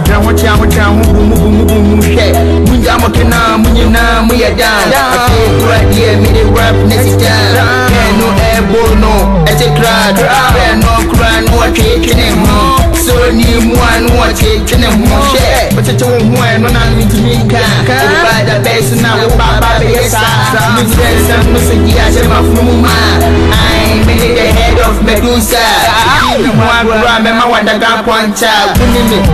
dra ho tia ho boom share munja mo kena munyina mu ya down ate kura die me the rap next time no ebo no ete crack no kura no kene mo so ni mu anu kene mo share but ete wo ho no na ntimi ka ba da best na wo baba be yesa me friends and no se dia je ma fumu ma I me the head of Medusa me wa bra me ma wada ga poncha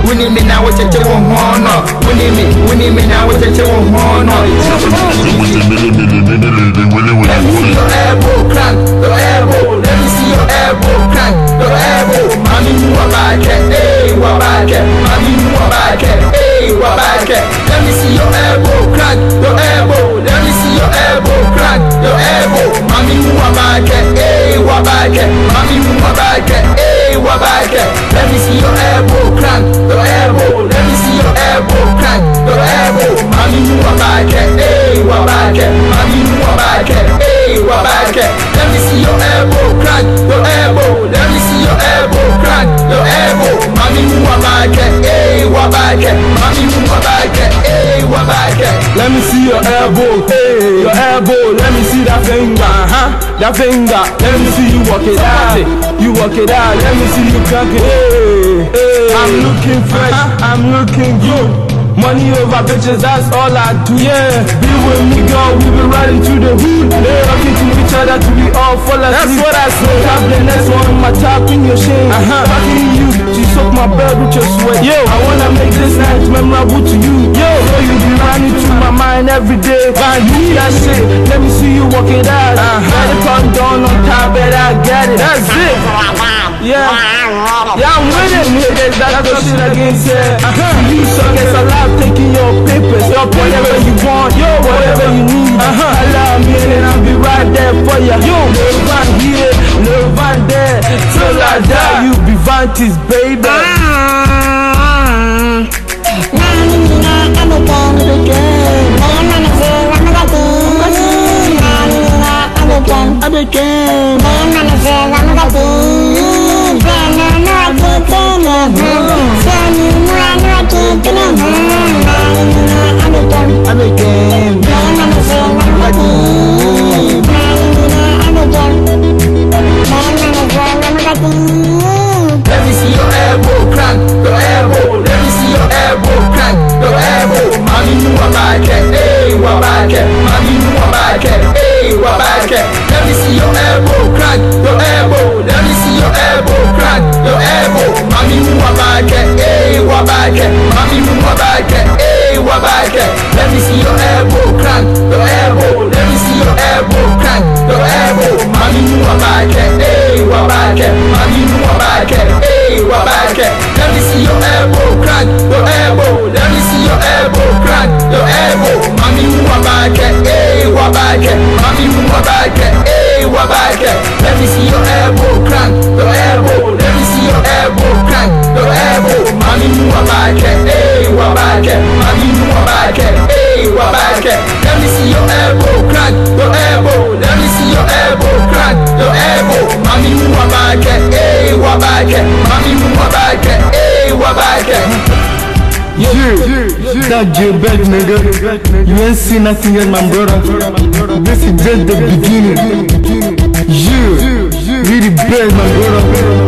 wuni me na wo tete wo ho no wuni me na wo tete wo ho no let me see your elbow crank your elbow let me see your elbow crank your elbow mami wabatwe wabatwe mami wabatwe wabatwe let me see your elbow crank your elbow let me see your elbow crank your elbow mami wabatwe wabatwe mami wabatwe wabatwe let me see your elbow crank your elbow let me see your elbow crank your elbow mami wabatwe wabatwe mami wabatwe wabatwe let me see your elbow crank your elbow let me see your elbow crank your elbow mami wabatwe wabatwe mami wabatwe wabatwe let me see your elbow let me see that finger that finger let me see you walk it out let me see you crank it I'm looking fresh I'm looking good money over bitches, that's all I do. Yeah, be with me, girl. We be riding to the hood. Talking to each other to be all fall asleep. That's what I say. Tap the next one, my top in your shame. Talking to you, she soak my bed with your sweat. Yo, I wanna make this night memorable to you. Yo, so you be running through my mind every day. Man, you that shit. Let me see you walk it out. Let it come down on top, and I get it. That's it. Yeah, I'm winning. That's the shit against it. You suck as a lot. Taking your papers, your whatever you want, yo, whatever you need. Allow me and I'll be right there for you. Yo, little van here, little van there, till I die, you be vantis, baby. Let me see your elbow crank your elbow. Let me see your elbow crank your elbow. Mami wabatwe wabatwe mami wabatwe wabatwe. Let me see your elbow crank your elbow. Let me see your elbow crank your elbow. Mami wabatwe wabatwe mami wabatwe wabatwe. Let me see your elbow crank your elbow. Let me see your elbow crank your elbow. Mami wabatwe wabatwe mami wabatwe wabatwe. Let me see your elbow crank your elbow. Let me see your elbow crank your elbow. Mami wabatwe wabatwe mami wabatwe wabatwe. Let me see your elbow crank your elbow. Let me see your elbow crank your elbow. Mami wabatwe wabatwe mami wabatwe wabatwe. Let me see your elbow crank your elbow. Let me see your elbow crank your elbow. Mami wabatwe wabatwe mami wabatwe wabatwe. That J-Bag nigga, you ain't seen nothing yet, my brother. This is just the beginning. You really bad, my brother.